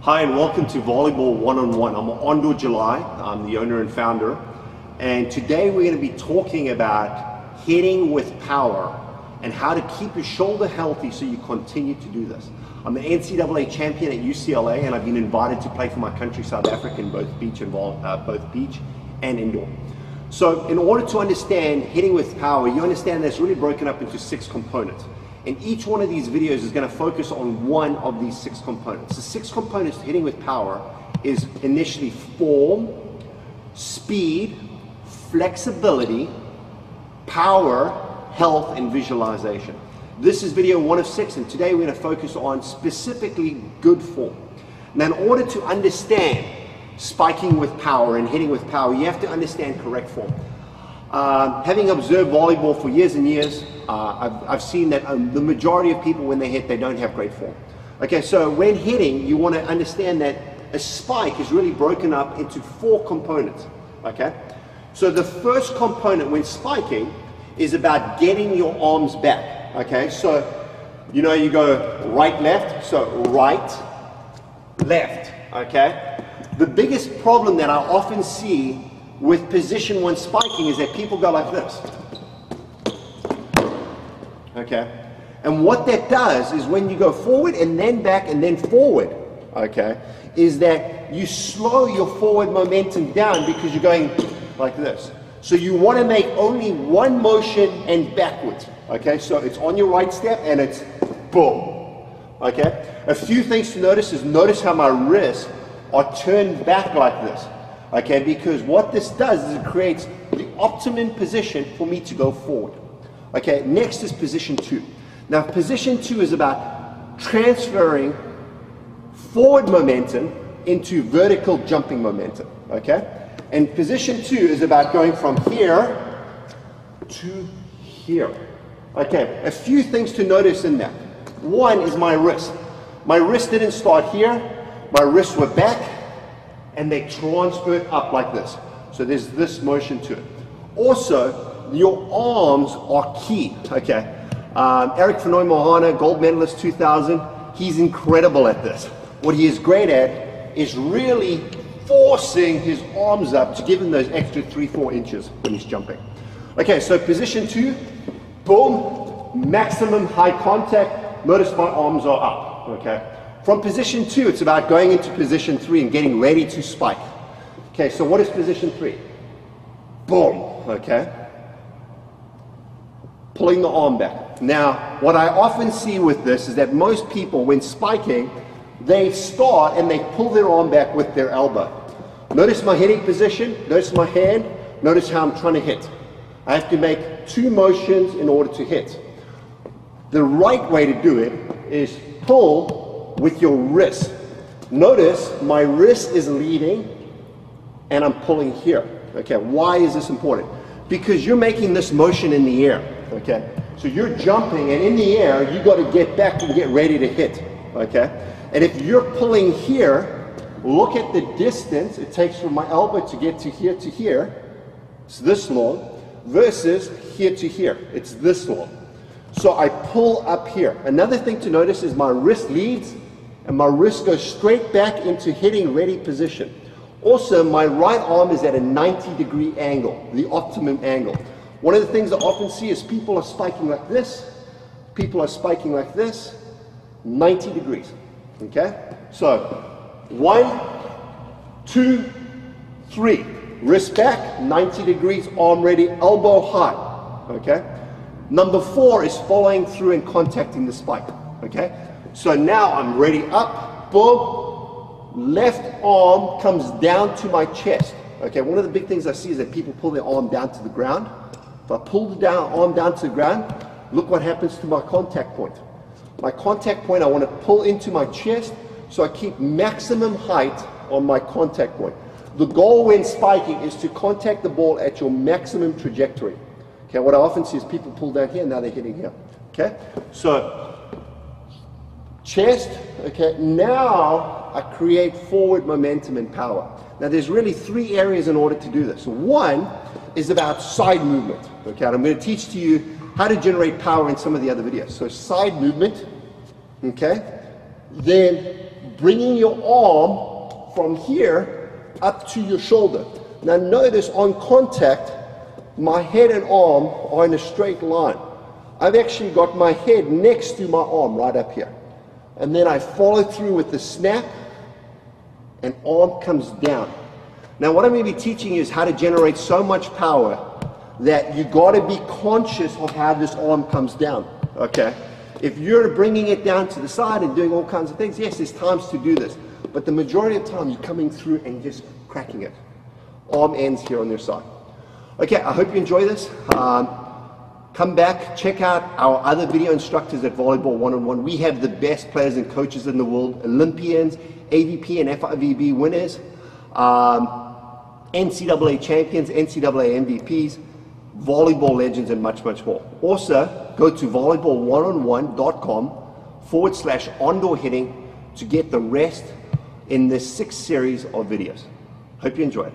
Hi and welcome to Volleyball One-on-One. I'm Ondo July, I'm the owner and founder, and today we're going to be talking about hitting with power and how to keep your shoulder healthy so you continue to do this. I'm the NCAA champion at UCLA and I've been invited to play for my country South Africa in both beach and indoor. So in order to understand hitting with power, you understand that it's really broken up into 6 components. And each one of these videos is going to focus on one of these 6 components. The 6 components to hitting with power is initially form, speed, flexibility, power, health, and visualization. This is video 1 of 6, and today we're going to focus on specifically good form. Now, in order to understand spiking with power and hitting with power, you have to understand correct form. Having observed volleyball for years and years, I've seen that the majority of people, when they hit, they don't have great form. Okay, so when hitting, you want to understand that a spike is really broken up into 4 components. Okay, so the first component when spiking is about getting your arms back. Okay, so you know you go right, left, so right, left. Okay, the biggest problem that I often see with position 1 spiking is that people go like this. Okay, and what that does is when you go forward and then back and then forward, okay, is that you slow your forward momentum down because you're going like this. So you want to make only one motion and backwards. Okay, so it's on your right step and it's boom. Okay, a few things to notice is notice how my wrists are turned back like this. Okay, because what this does is it creates the optimum position for me to go forward. Okay, next is position 2. Now, position 2 is about transferring forward momentum into vertical jumping momentum. Okay, and position 2 is about going from here to here. Okay, a few things to notice in that. One is my wrist. My wrist didn't start here. My wrists were back and they transferred up like this. So there's this motion to it. Also, your arms are key. Okay, Eric Fenoy Mohana, gold medalist 2000, he's incredible at this. What he is great at is really forcing his arms up to give him those extra 3-4 inches when he's jumping. Okay, so position 2, boom, maximum high contact. Notice my arms are up. Okay. From position 2, it's about going into position 3 and getting ready to spike. Okay, so what is position 3? Boom, okay? Pulling the arm back. Now, what I often see with this is that most people, when spiking, they start and they pull their arm back with their elbow. Notice my hitting position, notice my hand, notice how I'm trying to hit. I have to make 2 motions in order to hit. The right way to do it is pull with your wrist. Notice my wrist is leading and I'm pulling here. Okay, why is this important? Because you're making this motion in the air. Okay, so you're jumping and in the air you got to get back and get ready to hit. Okay, and if you're pulling here, look at the distance it takes from my elbow to get to here. It's this long versus here to here. It's this long. So I pull up here. Another thing to notice is my wrist leads and my wrist goes straight back into hitting ready position. Also, my right arm is at a 90-degree angle, the optimum angle. One of the things I often see is people are spiking like this, people are spiking like this, 90 degrees. Okay? So, 1, 2, 3. Wrist back, 90 degrees, arm ready, elbow high. Okay? Number 4 is following through and contacting the spike. Okay? So now I'm ready up, boom, left arm comes down to my chest. Okay, one of the big things I see is that people pull their arm down to the ground. If I pull the arm down to the ground, look what happens to my contact point. My contact point, I want to pull into my chest so I keep maximum height on my contact point. The goal when spiking is to contact the ball at your maximum trajectory. Okay, what I often see is people pull down here, now they're hitting here. Okay, so chest, okay, now I create forward momentum and power. Now there's really 3 areas in order to do this. One is about side movement, okay, and I'm going to teach to you how to generate power in some of the other videos. So side movement, okay, then bringing your arm from here up to your shoulder. Now notice on contact, my head and arm are in a straight line. I've actually got my head next to my arm right up here. And then I follow through with the snap, and arm comes down. Now what I'm going to be teaching you is how to generate so much power that you got to be conscious of how this arm comes down, okay? If you're bringing it down to the side and doing all kinds of things, yes, there's times to do this. But the majority of the time, you're coming through and just cracking it. Arm ends here on their side. Okay, I hope you enjoy this. Come back, check out our other video instructors at Volleyball One-on-One. We have the best players and coaches in the world, Olympians, AVP and FIVB winners, NCAA champions, NCAA MVPs, volleyball legends, and much, much more. Also, go to volleyball1on1.com/on-door hitting to get the rest in this 6th series of videos. Hope you enjoy it.